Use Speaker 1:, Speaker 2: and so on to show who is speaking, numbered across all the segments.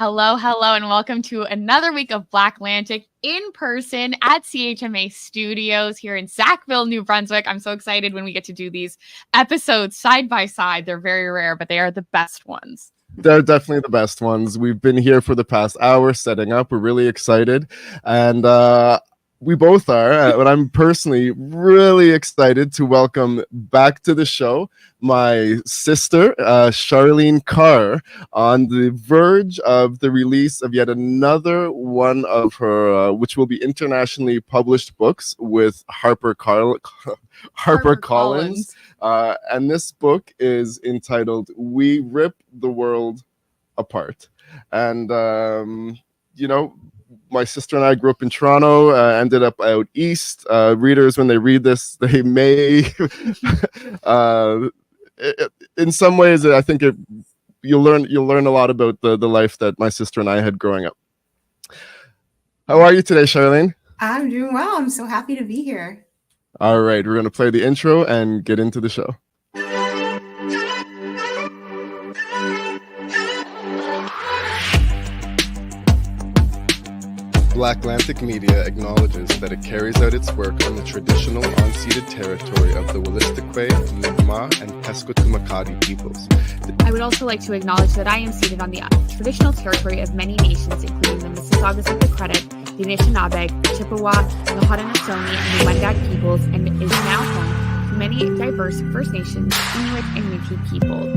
Speaker 1: Hello, hello, and welcome to another week of BlackLantic in person at CHMA Studios here in Sackville, New Brunswick. I'm so excited when we get to do these episodes side by side. They're very rare, but they are the best ones.
Speaker 2: They're definitely the best ones. We've been here for the past hour setting up. We're really excited. And we both are, but I'm personally really excited to welcome back to the show my sister, Charlene Carr, on the verge of the release of yet another one of her, which will be internationally published books with HarperCollins. And this book is entitled We Rip the World Apart. And, my sister and I grew up in Toronto, ended up out east. Readers, when they read this, they may, in some ways, I think you'll learn a lot about the life that my sister and I had growing up. How are you today, Charlene?
Speaker 3: I'm doing well. I'm so happy to be here.
Speaker 2: All right, we're going to play the intro and get into the show. BlackLantic Media acknowledges that it carries out its work on the traditional unceded territory of the Wolastoqey, Mi'kmaq, and Pescotubacadi peoples.
Speaker 1: I would also like to acknowledge that I am seated on the traditional territory of many nations, including the Mississaugas of the Credit, the Anishinaabe, Chippewa, the Haudenosaunee, and the Wendat peoples, and is now home to many diverse First Nations, Inuit, and Métis people.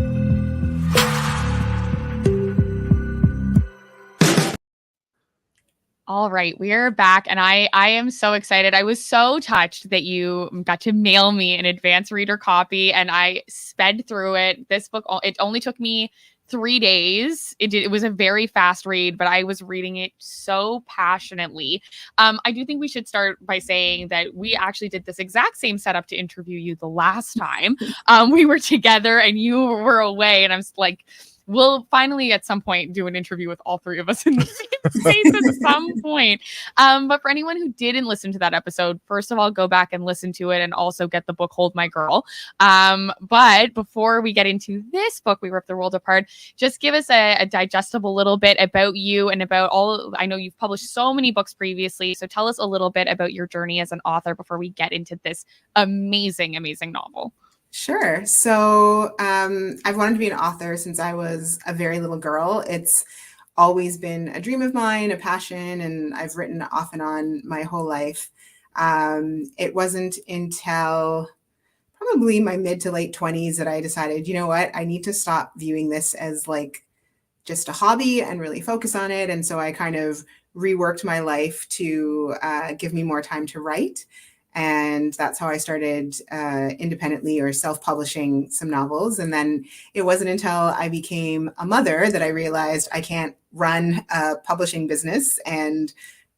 Speaker 1: All right, we are back, and I am so excited. I was so touched that you got to mail me an advance reader copy, and I sped through it. This book, it only took me 3 days. It was a very fast read, but I was reading it so passionately. I do think we should start by saying that we actually did this exact same setup to interview you the last time. We were together, and you were away, and I was like, we'll finally at some point do an interview with all three of us in the same space at some point. But for anyone who didn't listen to that episode, first of all, go back and listen to it and also get the book Hold My Girl. But before we get into this book, We Rip the World Apart, just give us a digestible little bit about you and about I know you've published so many books previously. So tell us a little bit about your journey as an author before we get into this amazing, amazing novel.
Speaker 3: Sure. So I've wanted to be an author since I was a very little girl. It's always been a dream of mine, a passion, and I've written off and on my whole life. It wasn't until probably my mid to late 20s that I decided, you know what, I need to stop viewing this as like just a hobby and really focus on it. And so I kind of reworked my life to give me more time to write. And that's how I started independently or self-publishing some novels. And then it wasn't until I became a mother that I realized I can't run a publishing business and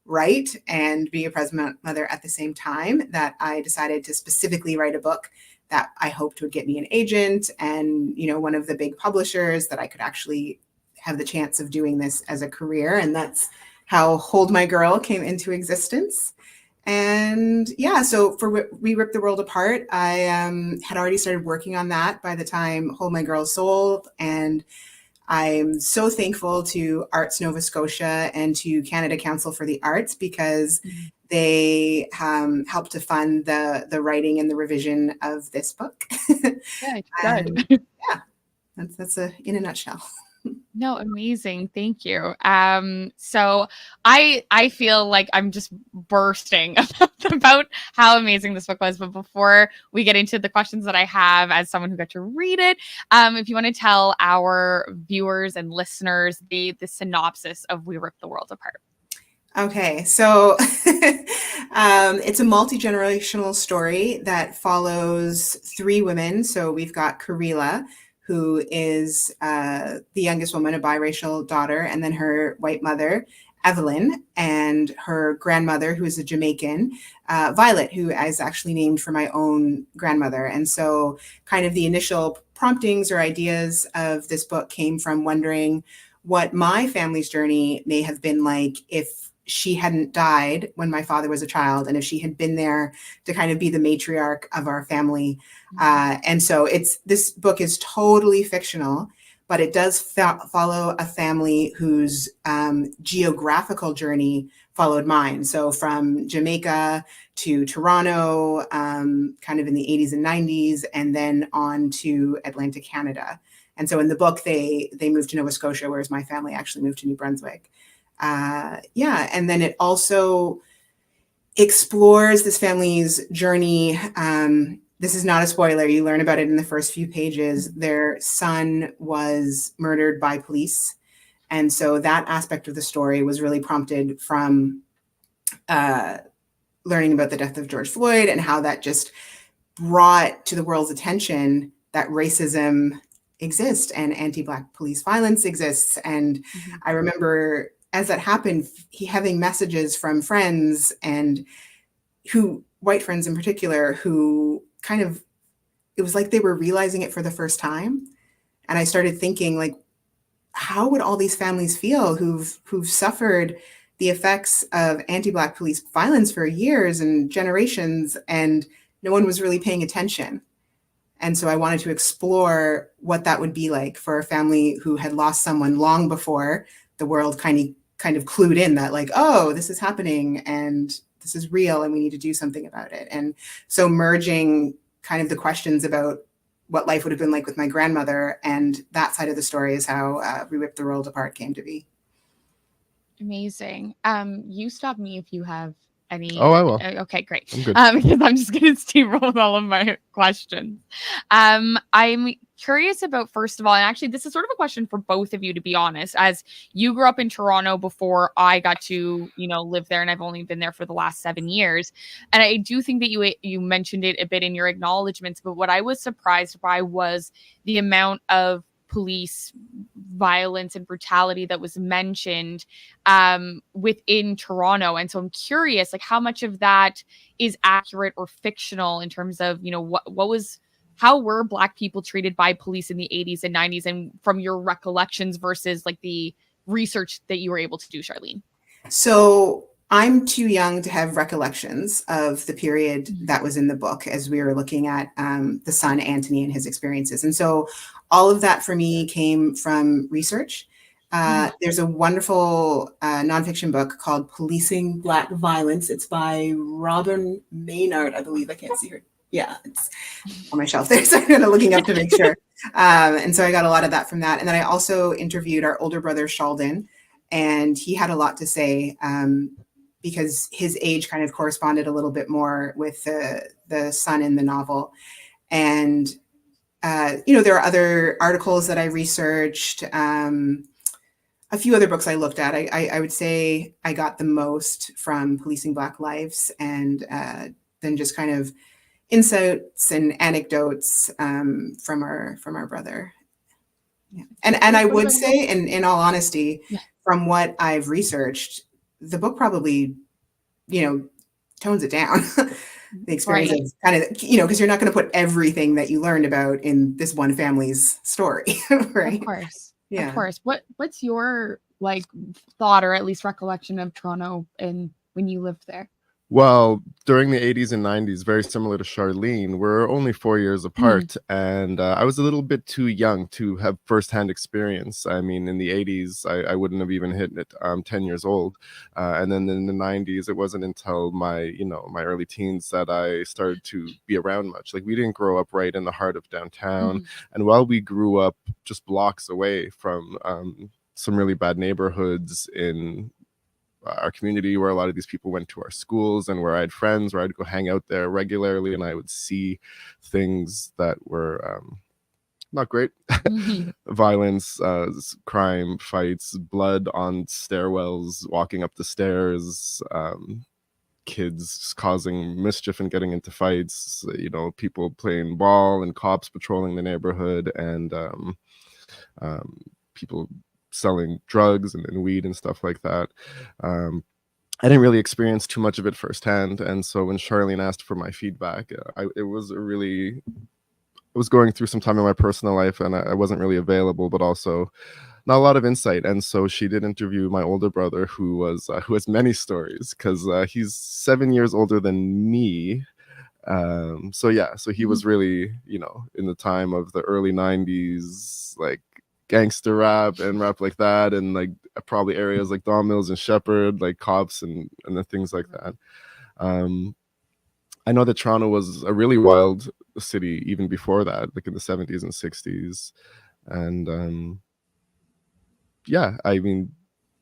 Speaker 3: write and be a present mother at the same time, that I decided to specifically write a book that I hoped would get me an agent and, one of the big publishers, that I could actually have the chance of doing this as a career. And that's how Hold My Girl came into existence. And yeah, so for We Rip the World Apart, I had already started working on that by the time Hold My Girl sold. And I'm so thankful to Arts Nova Scotia and to Canada Council for the Arts, because they helped to fund the writing and the revision of this book.
Speaker 1: Good.
Speaker 3: Yeah, that's in a nutshell.
Speaker 1: No, amazing. Thank you. So I feel like I'm just bursting about how amazing this book was. But before we get into the questions that I have as someone who got to read it, if you want to tell our viewers and listeners the synopsis of We Rip the World Apart.
Speaker 3: Okay, so it's a multi-generational story that follows three women. So we've got Karila, who is the youngest woman, a biracial daughter, and then her white mother, Evelyn, and her grandmother, who is a Jamaican, Violet, who is actually named for my own grandmother. And so kind of the initial promptings or ideas of this book came from wondering what my family's journey may have been like if she hadn't died when my father was a child, and if she had been there to kind of be the matriarch of our family. And so this book is totally fictional, but it does follow a family whose geographical journey followed mine. So from Jamaica to Toronto, kind of in the 80s and 90s, and then on to Atlantic Canada. And so in the book, they moved to Nova Scotia, whereas my family actually moved to New Brunswick. And then it also explores this family's journey. This is not a spoiler. You learn about it in the first few pages. Their son was murdered by police. And so that aspect of the story was really prompted from learning about the death of George Floyd and how that just brought to the world's attention that racism exists and anti-Black police violence exists. And I remember as that happened, he having messages from friends and white friends in particular, who kind of, it was like they were realizing it for the first time. And I started thinking, like, how would all these families feel who've suffered the effects of anti-Black police violence for years and generations, and no one was really paying attention? And so I wanted to explore what that would be like for a family who had lost someone long before the world kind of clued in that, like, oh, this is happening and this is real and we need to do something about it. And so merging kind of the questions about what life would have been like with my grandmother and that side of the story is how We Ripped the World Apart came to be.
Speaker 1: Amazing. You stop me if you have any.
Speaker 2: Oh, I will.
Speaker 1: Okay, great.
Speaker 2: I'm good.
Speaker 1: Because I'm just going to steamroll with all of my questions. I'm curious about, first of all, and actually this is sort of a question for both of you, to be honest, as you grew up in Toronto before I got to, live there, and I've only been there for the last 7 years. And I do think that you mentioned it a bit in your acknowledgements, but what I was surprised by was the amount of police violence and brutality that was mentioned within Toronto. And so I'm curious, like, how much of that is accurate or fictional in terms of, how were Black people treated by police in the 80s and 90s, and from your recollections versus like the research that you were able to do, Charlene?
Speaker 3: So I'm too young to have recollections of the period that was in the book as we were looking at the son, Anthony, and his experiences. And so all of that for me came from research. There's a wonderful nonfiction book called Policing Black Violence. It's by Robin Maynard, I believe. I can't see her. Yeah, it's on my shelf there. So I'm kind of looking up to make sure. And so I got a lot of that from that. And then I also interviewed our older brother, Sheldon, and he had a lot to say because his age kind of corresponded a little bit more with the son in the novel. And, there are other articles that I researched, a few other books I looked at. I would say I got the most from Policing Black Lives, and then just kind of insights and anecdotes from our brother. Yeah. And I would say, in all honesty, from what I've researched, the book probably, tones it down. The experience of kind of, because you're not going to put everything that you learned about in this one family's story, right?
Speaker 1: Of course.
Speaker 3: Yeah.
Speaker 1: Of course. What's your thought, or at least recollection, of Toronto and when you lived there?
Speaker 2: Well, during the 80s and 90s, very similar to Charlene, we're only 4 years apart, and I was a little bit too young to have firsthand experience. I mean, in the 80s, I wouldn't have even hit it. I'm 10 years old, and then in the 90s, it wasn't until my early teens that I started to be around much. Like, we didn't grow up right in the heart of downtown, and while we grew up just blocks away from some really bad neighborhoods in our community, where a lot of these people went to our schools, and where I had friends, where I'd go hang out there regularly, and I would see things that were not great. Violence, crime, fights, blood on stairwells, walking up the stairs, kids causing mischief and getting into fights, people playing ball, and cops patrolling the neighborhood, and people selling drugs and weed and stuff like that. I didn't really experience too much of it firsthand, and so when Charlene asked for my feedback, I was going through some time in my personal life, and I wasn't really available, but also not a lot of insight. And so she did interview my older brother, who has many stories, because he's 7 years older than me. So he was really, in the time of the early 90s, like gangster rap and rap like that, and like probably areas like Don Mills and Shepherd, like cops and the things like that. I know that Toronto was a really wild city even before that, like in the 70s and 60s. And yeah, I mean,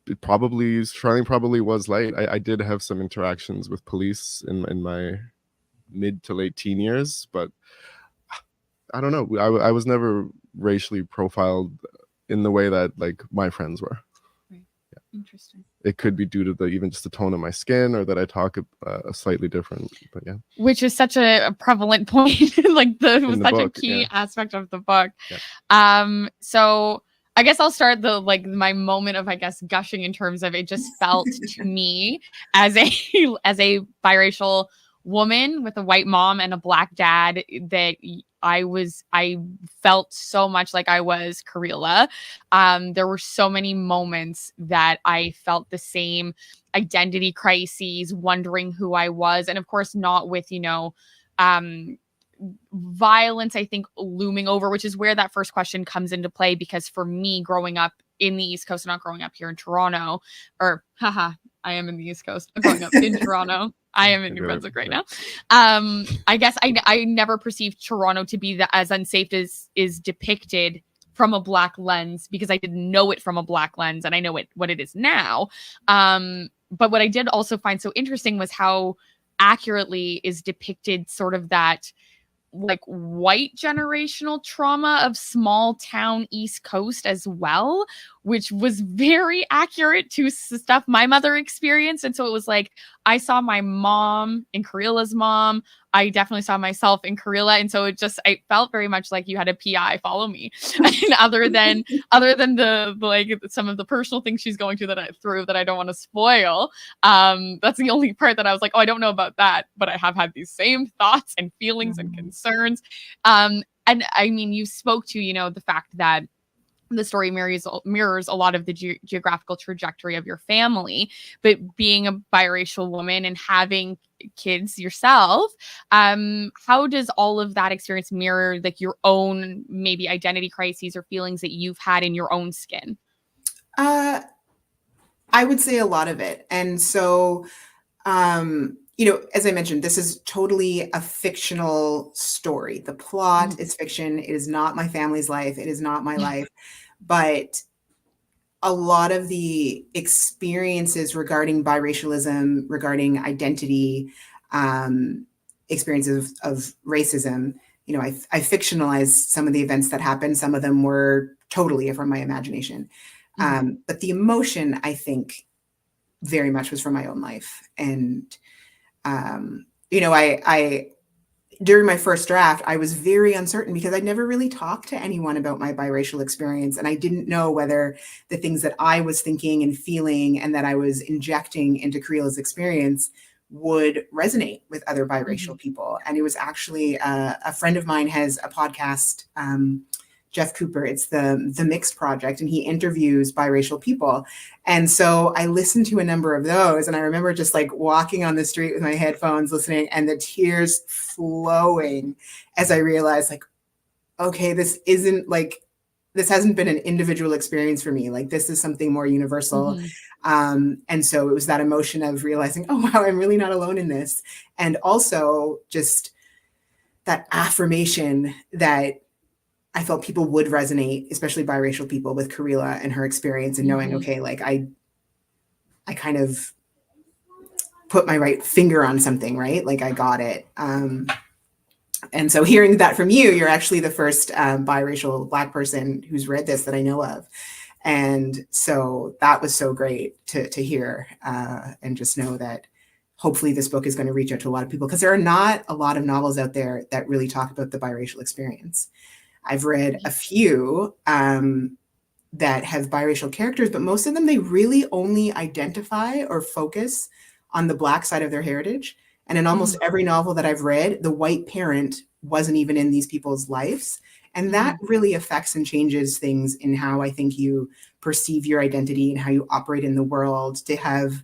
Speaker 2: Charlene probably was light. I did have some interactions with police in my mid to late teen years, but I don't know. I was never racially profiled in the way that like my friends were.
Speaker 1: Interesting.
Speaker 2: It could be due to even just the tone of my skin, or that I talk slightly different. But yeah,
Speaker 1: which is such a prevalent point, like such
Speaker 2: book,
Speaker 1: a key aspect of the book.
Speaker 2: Yeah.
Speaker 1: So I guess I'll start my moment of, I guess, gushing in terms of it just felt to me as a biracial woman with a white mom and a black dad that I felt so much like I was Karila. There were so many moments that I felt the same identity crises, wondering who I was. And of course, not with, violence, I think, looming over, which is where that first question comes into play. Because for me, growing up in the East Coast, not growing up here in Toronto, I am in the East Coast. I'm growing up in Toronto. I am in New Brunswick right now. I guess I never perceived Toronto to be as unsafe as is depicted from a Black lens, because I didn't know it from a Black lens, and I know what it is now. But what I did also find so interesting was how accurately is depicted sort of that like white generational trauma of small town East Coast as well, which was very accurate to stuff my mother experienced. And so it was like, I saw my mom in Karila's mom. I definitely saw myself in Karila. And so I felt very much like you had a PI follow me. And other than the like some of the personal things she's going through that I don't want to spoil. That's the only part that I was like, oh, I don't know about that, but I have had these same thoughts and feelings and concerns. And I mean, you spoke to, the fact that the story mirrors a lot of the geographical trajectory of your family, but being a biracial woman and having kids yourself, how does all of that experience mirror like your own maybe identity crises or feelings that you've had in your own skin?
Speaker 3: I would say a lot of it. And so, as I mentioned, this is totally a fictional story. The plot is fiction. It is not my family's life. It is not my life. But a lot of the experiences regarding biracialism, regarding identity, experiences of racism, I fictionalized some of the events that happened. Some of them were totally from my imagination. But the emotion, I think, very much was from my own life. And, I during my first draft, I was very uncertain because I'd never really talked to anyone about my biracial experience. And I didn't know whether the things that I was thinking and feeling and that I was injecting into Karila's experience would resonate with other biracial people. And it was actually a friend of mine has a podcast, Jeff Cooper. It's the Mix Project, and he interviews biracial people. And so I listened to a number of those, and I remember just like walking on the street with my headphones listening, and the tears flowing as I realized, like, okay, this hasn't been an individual experience for me. Like, this is something more universal. And so it was that emotion of realizing, oh wow, I'm really not alone in this. And also just that affirmation that I felt people would resonate, especially biracial people, with Karila and her experience, and knowing, okay, like I kind of put my right finger on something, right? Like I got it. And so hearing that from you, you're actually the first biracial Black person who's read this that I know of. And so that was so great to hear, and just know that hopefully this book is going to reach out to a lot of people, because there are not a lot of novels out there that really talk about the biracial experience. I've read a few that have biracial characters, but most of them, they really only identify or focus on the Black side of their heritage. And in almost every novel that I've read, the white parent wasn't even in these people's lives. And that really affects and changes things in how I think you perceive your identity and how you operate in the world, to have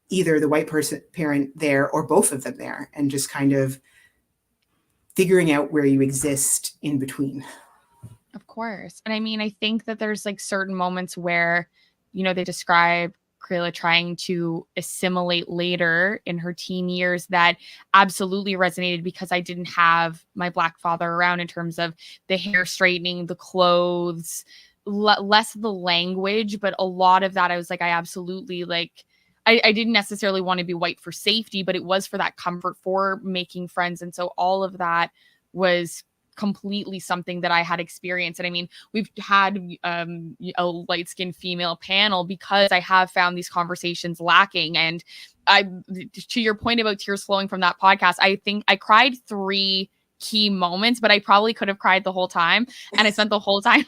Speaker 3: either the white parent there or both of them there, and just kind of figuring out where you exist in between.
Speaker 1: course. And I mean, I think that there's like certain moments where, you know, they describe Kayla trying to assimilate later in her teen years that absolutely resonated because I didn't have my Black father around in terms of the hair straightening, the clothes, less of the language, but a lot of that I was like, I absolutely like, I didn't necessarily want to be white for safety, but it was for that comfort, for making friends. And so all of that was completely something that I had experienced. And I mean, we've had a light-skinned female panel because I have found these conversations lacking. And to your point about tears flowing from that podcast, I think I cried 3 key moments, but I probably could have cried the whole time. And I spent the whole time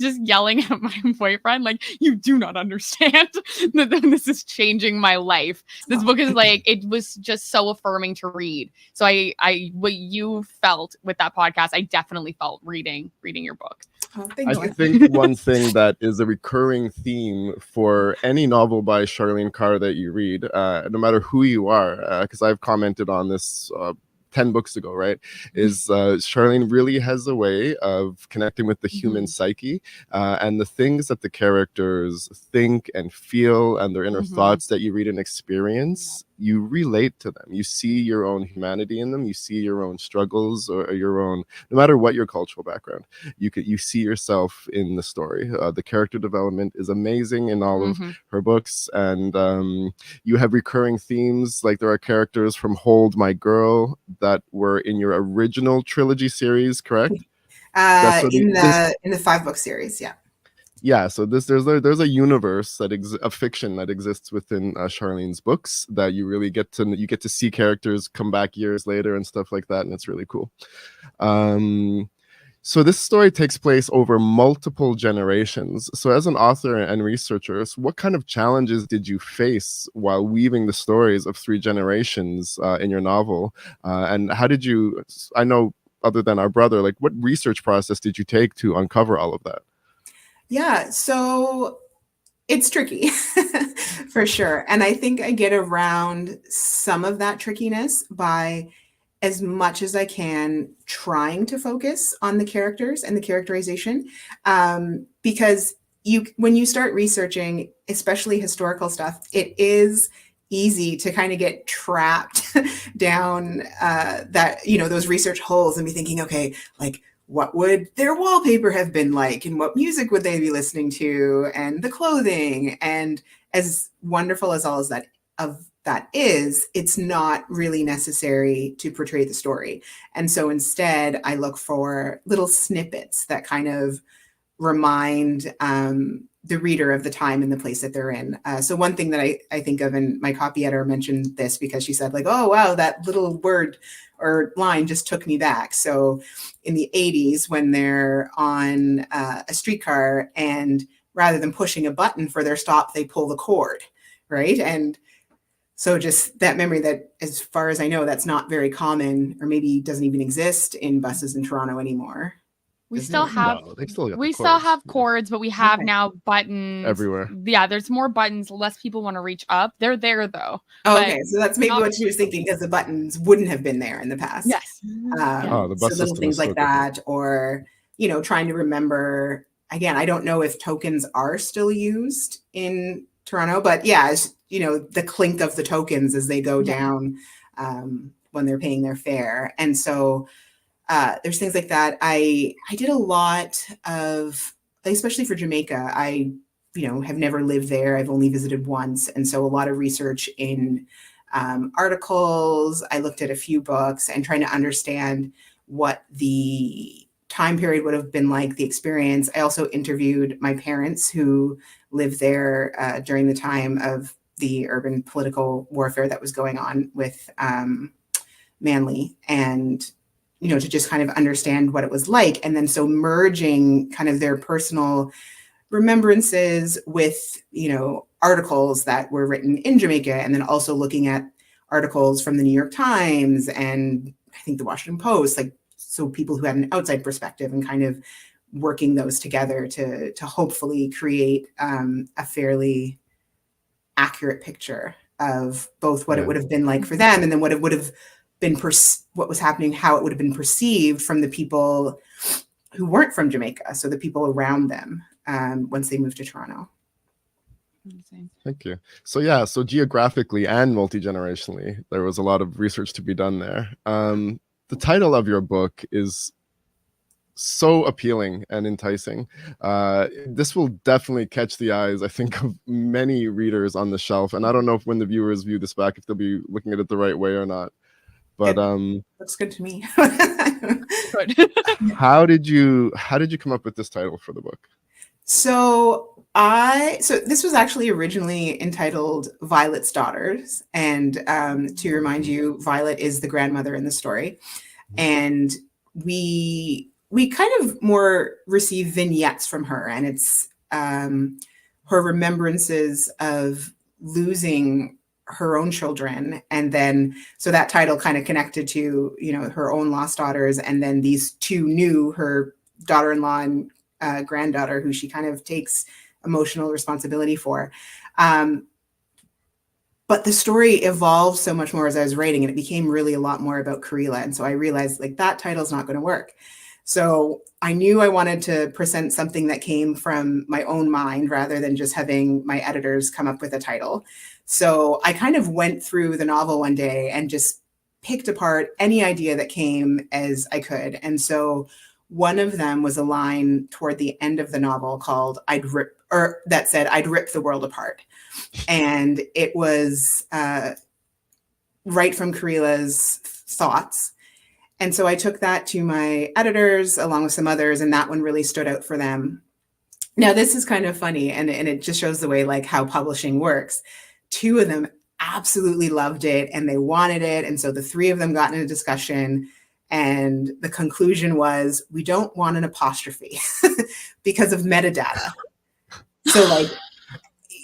Speaker 1: just yelling at my boyfriend, like, you do not understand that this is changing my life. This book is like, it was just so affirming to read. So I what you felt with that podcast, I definitely felt reading your book.
Speaker 3: Oh,
Speaker 2: I think one thing that is a recurring theme for any novel by Charlene Carr that you read, no matter who you are, because I've commented on this 10 books ago, right, is Charlene really has a way of connecting with the human psyche and the things that the characters think and feel and their inner thoughts that you read and experience. You relate to them. You see your own humanity in them. You see your own struggles or your own, no matter what your cultural background, you see yourself in the story. The character development is amazing in all of her books, and you have recurring themes. Like there are characters from Hold My Girl that were in your original trilogy series, correct?
Speaker 3: In the 5-book series, yeah.
Speaker 2: Yeah, so there's a universe of fiction that exists within Charlene's books that you really get to see characters come back years later and stuff like that, and it's really cool. So this story takes place over multiple generations. So as an author and researcher, what kind of challenges did you face while weaving the stories of 3 generations in your novel? And how did you, I know other than our brother, like what research process did you take to uncover all of that?
Speaker 3: Yeah, so it's tricky for sure. And I think I get around some of that trickiness by, as much as I can, trying to focus on the characters and the characterization. Because when you start researching, especially historical stuff, it is easy to kind of get trapped down those research holes and be thinking, okay, like, what would their wallpaper have been like? And what music would they be listening to? And the clothing. And as wonderful as all of that is, it's not really necessary to portray the story. And so instead, I look for little snippets that kind of remind the reader of the time and the place that they're in. So one thing that I think of, and my copy editor mentioned this because she said, like, oh, wow, that little word or line just took me back. So in the 80s, when they're on a streetcar and rather than pushing a button for their stop, they pull the cord, right? And so just that memory that, as far as I know, that's not very common, or maybe doesn't even exist in buses in Toronto anymore.
Speaker 1: We still have cords, but we have now buttons
Speaker 2: everywhere.
Speaker 1: Yeah, there's more buttons. Less people want to reach up. They're there though.
Speaker 3: Oh, okay, so that's maybe what she was thinking, because the buttons wouldn't have been there in the past.
Speaker 1: Yes.
Speaker 2: The bus
Speaker 3: so little things like that, or trying to remember. Again, I don't know if tokens are still used in Toronto, but yeah, the clink of the tokens as they go down when they're paying their fare, and so. There's things like that. I did a lot of, especially for Jamaica, I, have never lived there. I've only visited once. And so a lot of research in articles. I looked at a few books and trying to understand what the time period would have been like, the experience. I also interviewed my parents who lived there during the time of the urban political warfare that was going on with Manly, and to just kind of understand what it was like. And then so merging kind of their personal remembrances with, articles that were written in Jamaica, and then also looking at articles from the New York Times and I think the Washington Post, so people who had an outside perspective, and kind of working those together to hopefully create a fairly accurate picture of both what it would have been like for them, and then what it would have been what was happening, how it would have been perceived from the people who weren't from Jamaica, so the people around them once they moved to Toronto.
Speaker 1: Amazing.
Speaker 2: Thank you. So yeah, so geographically and multi-generationally, there was a lot of research to be done there. The title of your book is so appealing and enticing. This will definitely catch the eyes, I think, of many readers on the shelf. And I don't know if when the viewers view this back, if they'll be looking at it the right way or not. But
Speaker 3: looks good to me.
Speaker 1: Good.
Speaker 2: how did you come up with this title for the book?
Speaker 3: So this was actually originally entitled Violet's Daughters. And to remind you, Violet is the grandmother in the story. And we kind of more receive vignettes from her, and it's her remembrances of losing her own children. And then, so that title kind of connected to, her own lost daughters. And then these two new, her daughter-in-law and granddaughter, who she kind of takes emotional responsibility for. But the story evolved so much more as I was writing, and it became really a lot more about Karila. And so I realized that title's not going to work. So I knew I wanted to present something that came from my own mind rather than just having my editors come up with a title. So I kind of went through the novel one day and just picked apart any idea that came as I could. And so one of them was a line toward the end of the novel called that said, "I'd rip the world apart." And it was right from Karila's thoughts. And so I took that to my editors along with some others, and that one really stood out for them. Now, this is kind of funny, and it just shows the way how publishing works. Two of them absolutely loved it and they wanted it. And so the three of them got in a discussion, and the conclusion was, we don't want an apostrophe because of metadata. So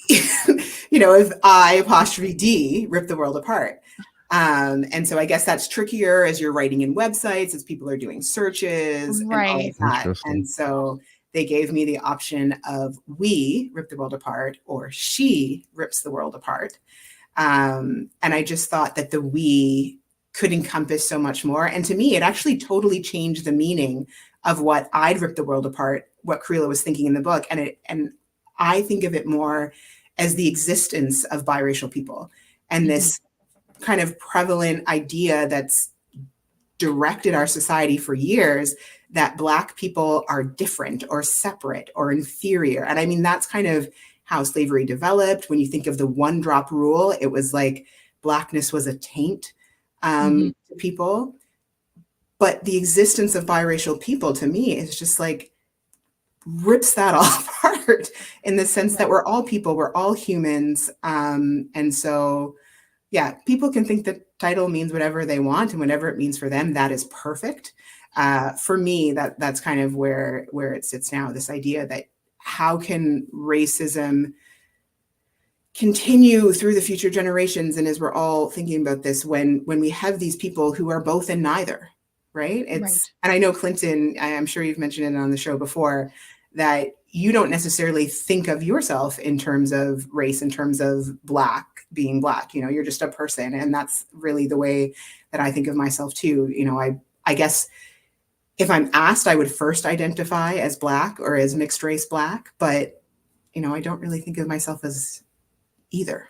Speaker 3: if I apostrophe D, rip the world apart. And so I guess that's trickier as you're writing in websites, as people are doing searches and all of that. And so they gave me the option of we rip the world apart or she rips the world apart. And I just thought that the we could encompass so much more. And to me, it actually totally changed the meaning of what I'd rip the world apart, what Karila was thinking in the book. And I think of it more as the existence of biracial people and this kind of prevalent idea that's directed our society for years that Black people are different or separate or inferior. And I mean, that's kind of how slavery developed. When you think of the one drop rule, it was like Blackness was a taint to people. But the existence of biracial people to me is just rips that all apart in the sense that we're all people, we're all humans. And so, yeah, people can think the title means whatever they want, and whatever it means for them, that is perfect. For me, that's kind of where it sits now, this idea that how can racism continue through the future generations, and as we're all thinking about this, when we have these people who are both and neither, right? And I know, Clinton, I'm sure you've mentioned it on the show before, that you don't necessarily think of yourself in terms of race, in terms of Black, being Black, you're just a person. And that's really the way that I think of myself too. I guess if I'm asked, I would first identify as Black or as mixed race Black, but, I don't really think of myself as either.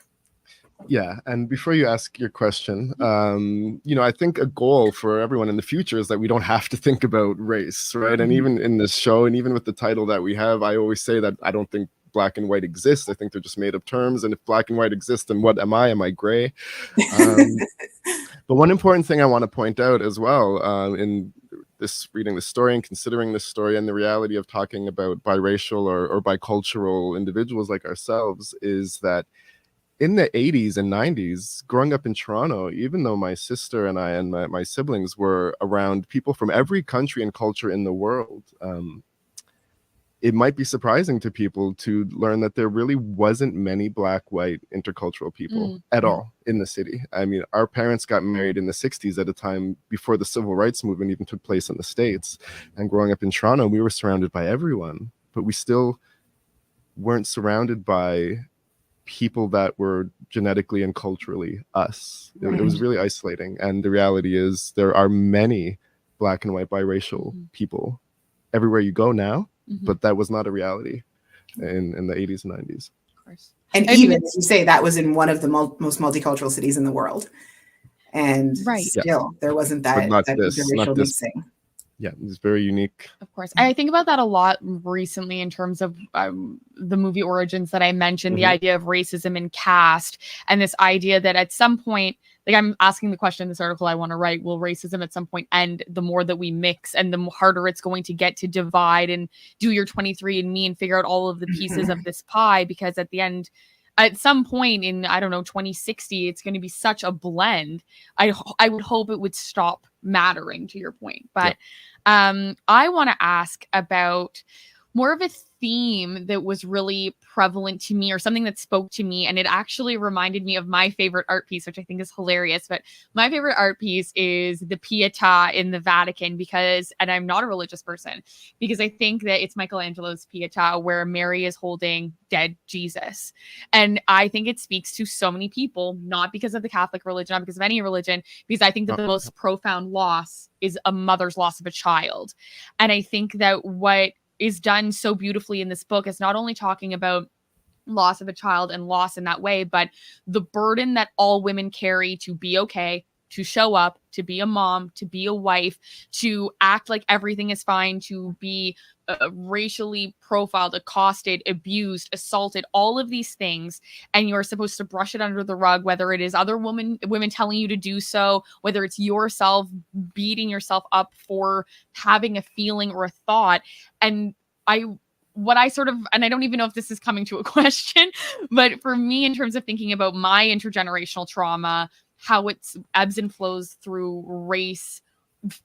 Speaker 2: Yeah, and before you ask your question, I think a goal for everyone in the future is that we don't have to think about race, right? And even in this show, and even with the title that we have, I always say that I don't think Black and white exist. I think they're just made up terms. And if Black and white exist, then what am I? Am I gray? But one important thing I want to point out as well in this reading the story and considering this story and the reality of talking about biracial or bicultural individuals like ourselves is that in the 80s and 90s, growing up in Toronto, even though my sister and I and my siblings were around people from every country and culture in the world, it might be surprising to people to learn that there really wasn't many Black-white intercultural people at all in the city. I mean, our parents got married in the 60s at a time before the civil rights movement even took place in the States. And growing up in Toronto, we were surrounded by everyone, but we still weren't surrounded by people that were genetically and culturally us. It was really isolating. And the reality is there are many Black and white biracial people everywhere you go now,
Speaker 1: Mhm.
Speaker 2: but that was not a reality in the 80s and 90s.
Speaker 1: Of course.
Speaker 3: And
Speaker 1: I
Speaker 3: even
Speaker 1: mean,
Speaker 3: as you say, that was in one of the most multicultural cities in the world. And
Speaker 1: right.
Speaker 3: still, there wasn't
Speaker 2: But
Speaker 3: that
Speaker 2: not
Speaker 3: interracial
Speaker 2: this.
Speaker 3: mixing.
Speaker 2: Yeah, it's very unique.
Speaker 1: Of course. I think about that a lot recently in terms of the movie Origins that I mentioned, the idea of racism and caste, and this idea that at some point, like I'm asking the question in this article I want to write, will racism at some point end the more that we mix and the harder it's going to get to divide and do your 23andMe and figure out all of the pieces of this pie? Because at the end, at some point in, I don't know, 2060, it's going to be such a blend. I would hope it would stop mattering, to your point. But I want to ask about more of a theme that was really prevalent to me, or something that spoke to me. And it actually reminded me of my favorite art piece, which I think is hilarious. But my favorite art piece is the Pietà in the Vatican, because, and I'm not a religious person, because I think that it's Michelangelo's Pietà where Mary is holding dead Jesus. And I think it speaks to so many people, not because of the Catholic religion, not because of any religion, because I think that the most profound loss is a mother's loss of a child. And I think that what is done so beautifully in this book is not only talking about loss of a child and loss in that way, but the burden that all women carry to be okay, to show up, to be a mom, to be a wife, to act like everything is fine, to be racially profiled, accosted, abused, assaulted, all of these things. And you're supposed to brush it under the rug, whether it is other women telling you to do so, whether it's yourself beating yourself up for having a feeling or a thought. And what I sort of, and I don't even know if this is coming to a question, but for me, in terms of thinking about my intergenerational trauma, how it ebbs and flows through race,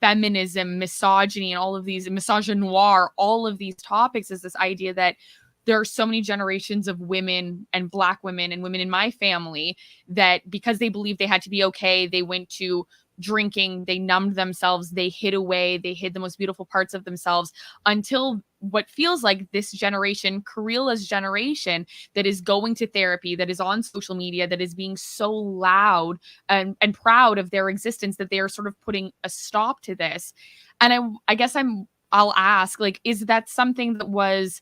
Speaker 1: feminism, misogyny, and all of these, misogynoir, all of these topics, is this idea that there are so many generations of women and Black women and women in my family that because they believed they had to be okay, they went to drinking, they numbed themselves, they hid away, they hid the most beautiful parts of themselves, until what feels like this generation, Karila's generation, that is going to therapy, that is on social media, that is being so loud and proud of their existence, that they are sort of putting a stop to this. And I guess I'll ask, like, is that something that was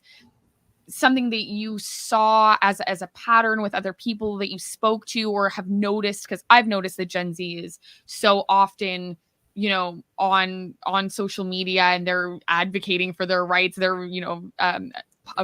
Speaker 1: something that you saw as a pattern with other people that you spoke to or have noticed? Because I've noticed that Gen Z is so often, you know, on social media, and they're advocating for their rights. They're, you know,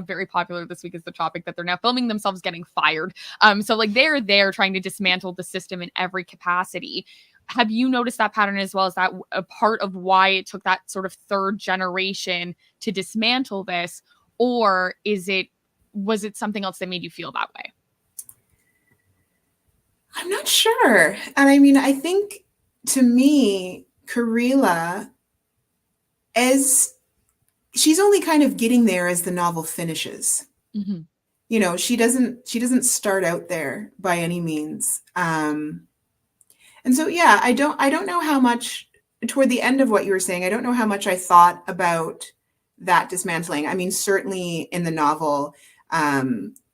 Speaker 1: very popular this week is the topic that they're now filming themselves getting fired. So like they're there trying to dismantle the system in every capacity. Have you noticed that pattern as well? Is that a part of why it took that sort of third generation to dismantle this? Or was it something else that made you feel that way?
Speaker 3: I'm not sure. And I mean, I think to me, Karila, as she's only kind of getting there as the novel finishes.
Speaker 1: Mm-hmm.
Speaker 3: You know, she doesn't start out there by any means. And so, yeah, I don't know how much toward the end of what you were saying, I don't know how much I thought about that dismantling. I mean, certainly in the novel,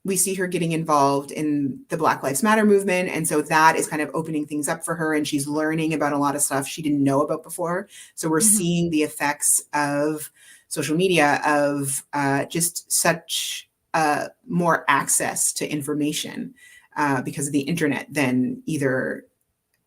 Speaker 3: we see her getting involved in the Black Lives Matter movement. And so that is kind of opening things up for her. And she's learning about a lot of stuff she didn't know about before. So we're seeing the effects of social media, of just such more access to information because of the internet than either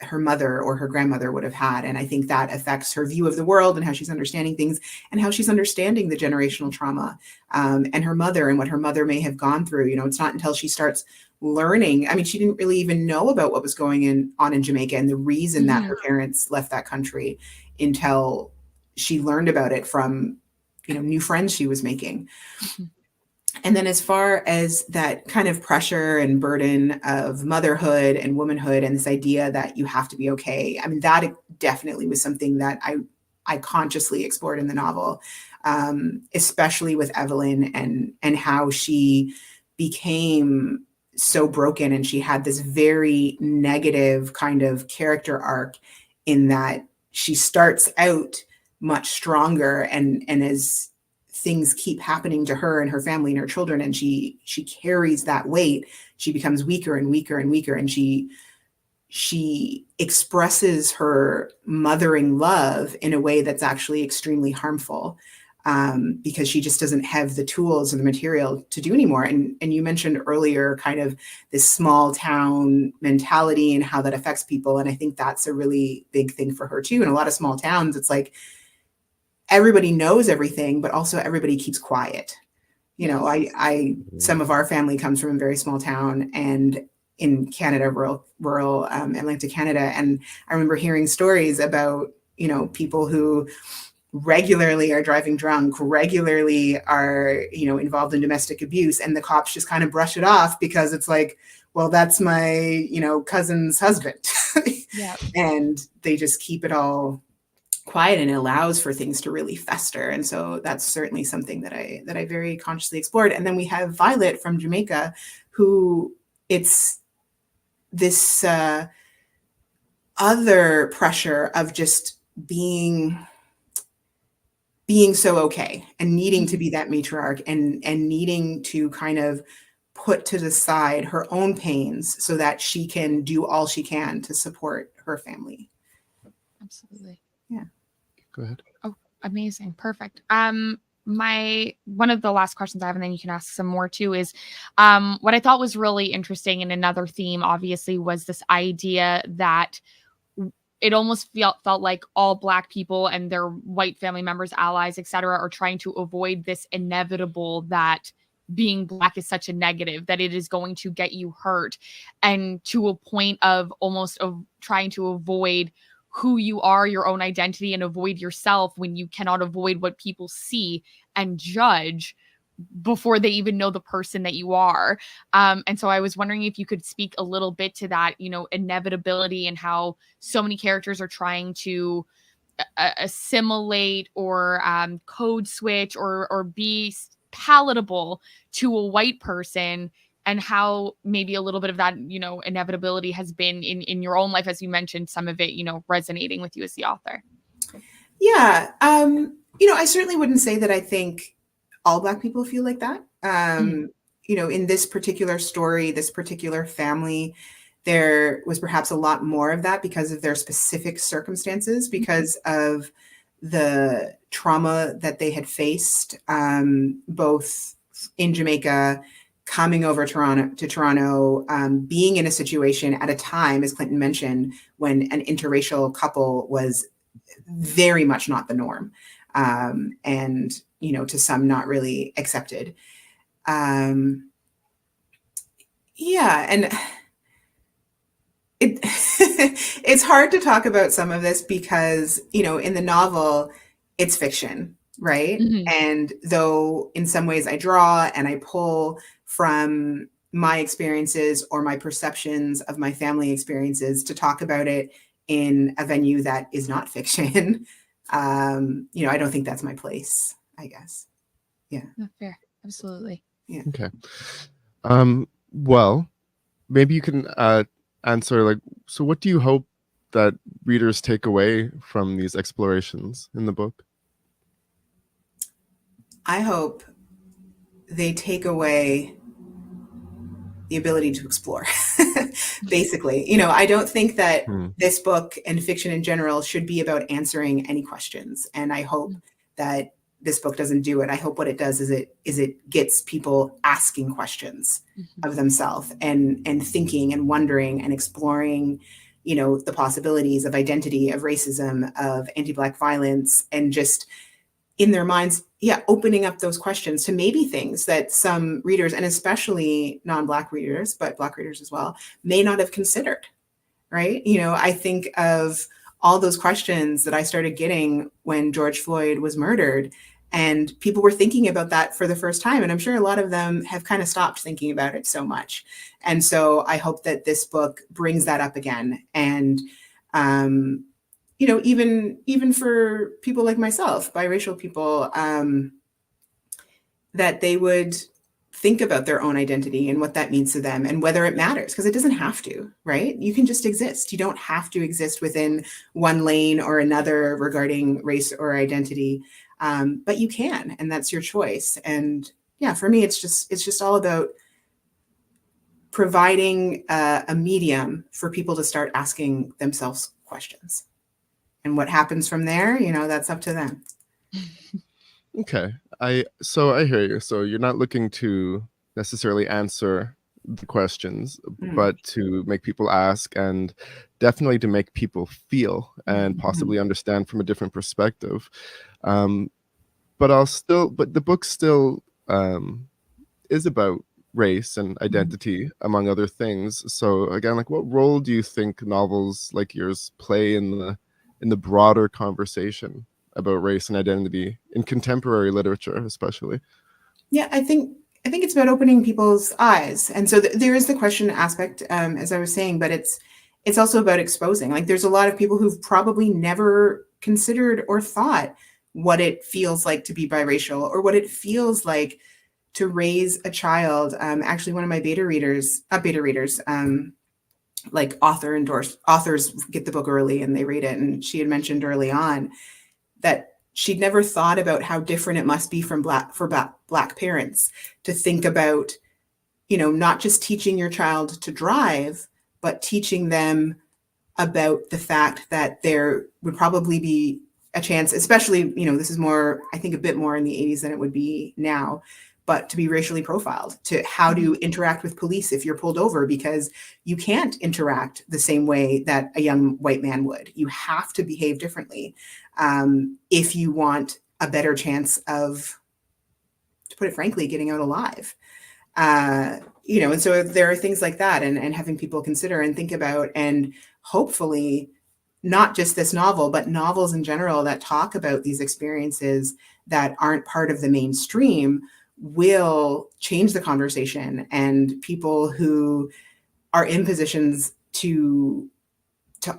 Speaker 3: her mother or her grandmother would have had. And I think that affects her view of the world and how she's understanding things and how she's understanding the generational trauma and her mother and what her mother may have gone through. You know, it's not until she starts learning. I mean, she didn't really even know about what was going on in Jamaica and the reason that her parents left that country until she learned about it from, you know, new friends she was making. And then as far as that kind of pressure and burden of motherhood and womanhood and this idea that you have to be okay, I mean, that definitely was something that I consciously explored in the novel, especially with Evelyn and how she became so broken. And she had this very negative kind of character arc in that she starts out much stronger and as things keep happening to her and her family and her children, and she carries that weight, she becomes weaker and weaker and weaker, and she expresses her mothering love in a way that's actually extremely harmful. because she just doesn't have the tools and the material to do anymore. And you mentioned earlier kind of this small town mentality and how that affects people. And I think that's a really big thing for her too. In a lot of small towns, it's like everybody knows everything, but also everybody keeps quiet. You know, some of our family comes from a very small town and in Canada, rural Atlantic Canada. And I remember hearing stories about, you know, people who regularly are driving drunk, regularly are, you know, involved in domestic abuse, and the cops just kind of brush it off because it's like, well, that's my, you know, cousin's husband.
Speaker 1: Yeah.
Speaker 3: And they just keep it all quiet, and it allows for things to really fester. And so that's certainly something that I very consciously explored. And then we have Violet from Jamaica, who it's this other pressure of just being so okay and needing to be that matriarch and needing to kind of put to the side her own pains so that she can do all she can to support her family.
Speaker 1: Absolutely.
Speaker 3: Yeah.
Speaker 2: Go ahead.
Speaker 1: Oh, amazing. Perfect. One of the last questions I have, and then you can ask some more too, is what I thought was really interesting, and another theme obviously was this idea that it almost felt like all Black people and their white family members, allies, etc., are trying to avoid this inevitable that being Black is such a negative, that it is going to get you hurt, and to a point of almost of trying to avoid who you are, your own identity, and avoid yourself when you cannot avoid what people see and judge before they even know the person that you are. And so I was wondering if you could speak a little bit to that, you know, inevitability, and how so many characters are trying to assimilate or code switch or be palatable to a white person, and how maybe a little bit of that, you know, inevitability has been in your own life, as you mentioned, some of it, you know, resonating with you as the author.
Speaker 3: Yeah. You know, I certainly wouldn't say that I think all Black people feel like that. You know, in this particular story, this particular family, there was perhaps a lot more of that because of their specific circumstances, because of the trauma that they had faced, both in Jamaica, coming over to Toronto, being in a situation at a time, as Clinton mentioned, when an interracial couple was very much not the norm. And, you know, to some not really accepted. Yeah. And it's hard to talk about some of this because, you know, in the novel, it's fiction, right?
Speaker 1: Mm-hmm.
Speaker 3: And though in some ways I draw and I pull from my experiences or my perceptions of my family experiences to talk about it in a venue that is not fiction, you know, I don't think that's my place, I guess. Yeah.
Speaker 1: No, fair. Absolutely.
Speaker 3: Yeah.
Speaker 2: Okay. Well, maybe you can answer, like, so what do you hope that readers take away from these explorations in the book?
Speaker 3: I hope they take away the ability to explore. Basically, you know, I don't think that this book and fiction in general should be about answering any questions. And I hope that this book doesn't do it. I hope what it does is it gets people asking questions of themselves and thinking and wondering and exploring, you know, the possibilities of identity, of racism, of anti-Black violence, and just in their minds, opening up those questions to maybe things that some readers, and especially non-Black readers, but Black readers as well, may not have considered, right? You know, I think of all those questions that I started getting when George Floyd was murdered, and people were thinking about that for the first time. And I'm sure a lot of them have kind of stopped thinking about it so much. And so I hope that this book brings that up again. And, you know, even for people like myself, biracial people, that they would think about their own identity and what that means to them and whether it matters, because it doesn't have to, right? You can just exist. You don't have to exist within one lane or another regarding race or identity, but you can, and that's your choice. And yeah, for me, it's just all about providing a medium for people to start asking themselves questions. And what happens from there, you know, that's up to them.
Speaker 2: Okay. I hear you. So you're not looking to necessarily answer the questions,
Speaker 3: Mm.
Speaker 2: but to make people ask, and definitely to make people feel and
Speaker 3: Mhm.
Speaker 2: possibly understand from a different perspective. Um, but the book still is about race and
Speaker 3: Mhm.
Speaker 2: identity, among other things. So again, like, what role do you think novels like yours play in the broader conversation about race and identity in contemporary literature, especially?
Speaker 3: Yeah, I think it's about opening people's eyes, and so there is the question aspect, as I was saying, but it's also about exposing. Like, there's a lot of people who've probably never considered or thought what it feels like to be biracial, or what it feels like to raise a child. Actually, one of my beta readers, not beta readers, like authors get the book early and they read it, and she had mentioned early on that she'd never thought about how different it must be from black parents to think about, not just teaching your child to drive, but teaching them about the fact that there would probably be a chance, especially, this is more, I think, a bit more in the 80s than it would be now, but to be racially profiled, to how to
Speaker 1: Mhm.
Speaker 3: interact with police if you're pulled over, because you can't interact the same way that a young white man would. You have to behave differently, if you want a better chance of, to put it frankly, getting out alive. And so there are things like that, and having people consider and think about, and hopefully not just this novel, but novels in general that talk about these experiences that aren't part of the mainstream will change the conversation, and people who are in positions to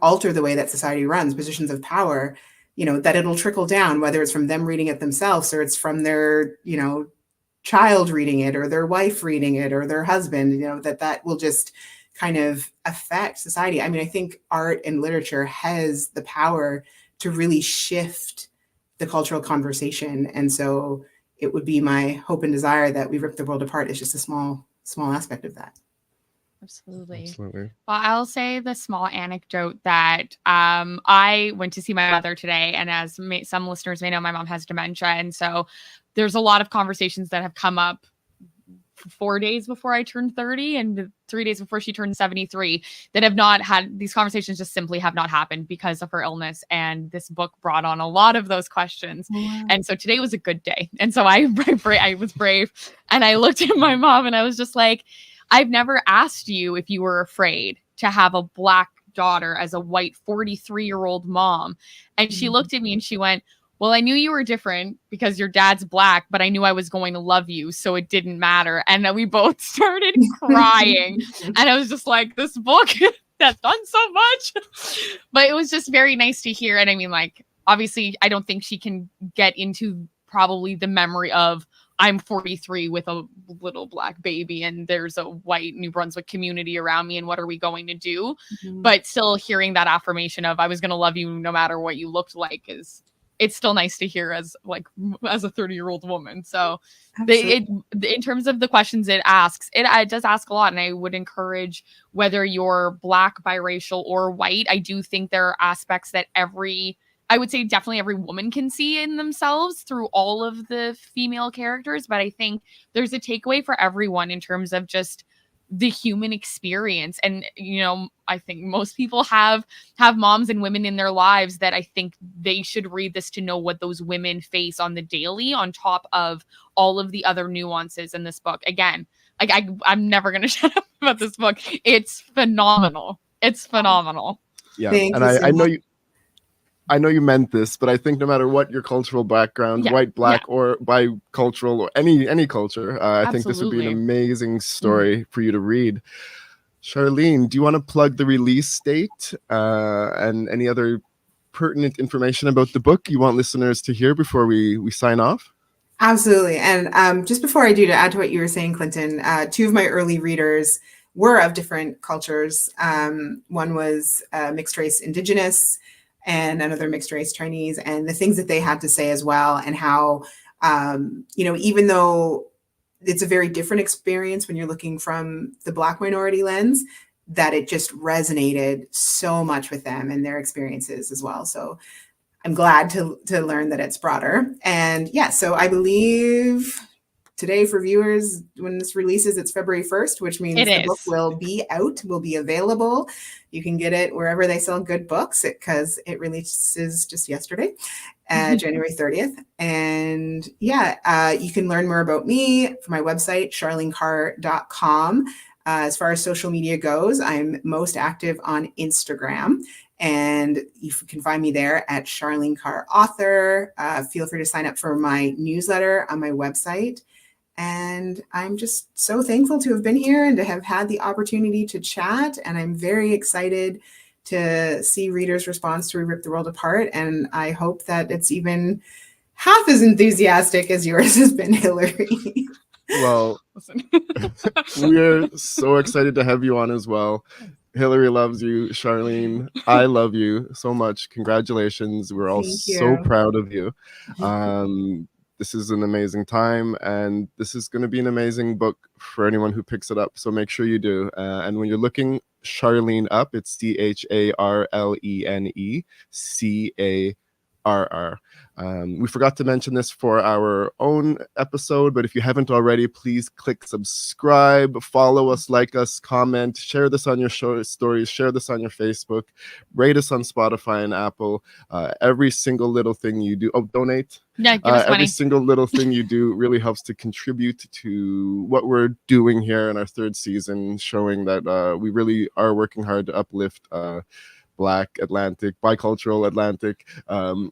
Speaker 3: alter the way that society runs, positions of power, that it'll trickle down, whether it's from them reading it themselves, or it's from their, child reading it, or their wife reading it, or their husband, that will just kind of affect society. I mean, I think art and literature has the power to really shift the cultural conversation. And so it would be my hope and desire that We Rip the World Apart is just a small aspect of that.
Speaker 1: Absolutely.
Speaker 2: Absolutely.
Speaker 1: Well, I'll say the small anecdote that I went to see my mother today, and as some listeners may know, my mom has dementia, and so there's a lot of conversations that have come up 4 days before I turned 30 and 3 days before she turned 73 that have not had these conversations, just simply have not happened because of her illness. And this book brought on a lot of those questions.
Speaker 3: Wow.
Speaker 1: And so today was a good day. And so I was brave, and I looked at my mom and I was just like, I've never asked you if you were afraid to have a black daughter as a white 43-year-old mom. And she looked at me and she went, well, I knew you were different because your dad's black, but I knew I was going to love you, so it didn't matter. And then we both started crying. And I was just like, this book that's done so much. But it was just very nice to hear. And I mean, like, obviously, I don't think she can get into probably the memory of, I'm 43 with a little black baby and there's a white New Brunswick community around me, and what are we going to do? But still hearing that affirmation of, I was going to love you no matter what you looked like, it's still nice to hear as a 30-year-old woman. So in terms of the questions it asks, it does ask a lot. And I would encourage, whether you're black, biracial, or white, I do think there are aspects that I would say definitely every woman can see in themselves through all of the female characters. But I think there's a takeaway for everyone in terms of just the human experience. And, I think most people have moms and women in their lives that I think they should read this to know what those women face on the daily, on top of all of the other nuances in this book. Again, like I'm never going to shut up about this book. It's phenomenal. It's phenomenal.
Speaker 2: Yeah.
Speaker 3: Thank
Speaker 2: And
Speaker 3: you so much.
Speaker 2: I know you meant this, but I think no matter what your cultural background,
Speaker 1: Yeah,
Speaker 2: white, black, or bicultural, or any culture, I think this would be an
Speaker 1: Absolutely.
Speaker 2: amazing story for you to read. Charlene, do you want to plug the release date and any other pertinent information about the book you want listeners to hear before we sign off?
Speaker 3: Absolutely. And just before I do, to add to what you were saying, Clinton, two of my early readers were of different cultures. One was mixed race Indigenous, and another mixed race Chinese, and the things that they had to say as well, and how, even though it's a very different experience when you're looking from the Black minority lens, that it just resonated so much with them and their experiences as well. So I'm glad to learn that it's broader. And yeah, so I believe today for viewers, when this releases, it's February 1st, which means the book will be out, will be available. You can get it wherever they sell good books because it releases just yesterday, January 30th. And yeah, you can learn more about me from my website, charlenecarr.com. As far as social media goes, I'm most active on Instagram. And you can find me there at Charlene Carr Author. Feel free to sign up for my newsletter on my website. And I'm just so thankful to have been here and to have had the opportunity to chat. And I'm very excited to see readers' response to We Rip the World Apart. And I hope that it's even half as enthusiastic as yours has been, Hillary.
Speaker 2: Well, we're so excited to have you on as well. Hillary loves you. Charlene, I love you so much. Congratulations. We're all so proud of you. This is an amazing time, and this is going to be an amazing book for anyone who picks it up. So make sure you do. And when you're looking Charlene up, it's CharleneCarr. We forgot to mention this for our own episode, but if you haven't already, please click subscribe, follow us, like us, comment, share this on your stories, share this on your Facebook, rate us on Spotify and Apple. Every single little thing you do, donate.
Speaker 1: Yeah, give us money.
Speaker 2: Every single little thing you do really helps to contribute to what we're doing here in our third season, showing that we really are working hard to uplift Black Atlantic, bicultural Atlantic,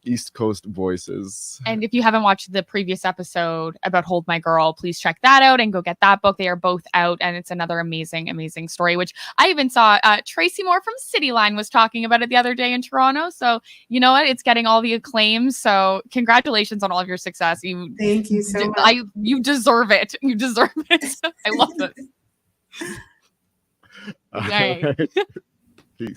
Speaker 2: East Coast voices.
Speaker 1: And if you haven't watched the previous episode about Hold My Girl, please check that out and go get that book. They are both out, and it's another amazing, amazing story, which I even saw Tracy Moore from Cityline was talking about it the other day in Toronto. So you know what? It's getting all the acclaim. So congratulations on all of your success.
Speaker 3: Thank you so much.
Speaker 1: You deserve it. You deserve it. I love it.
Speaker 2: All right. Peace.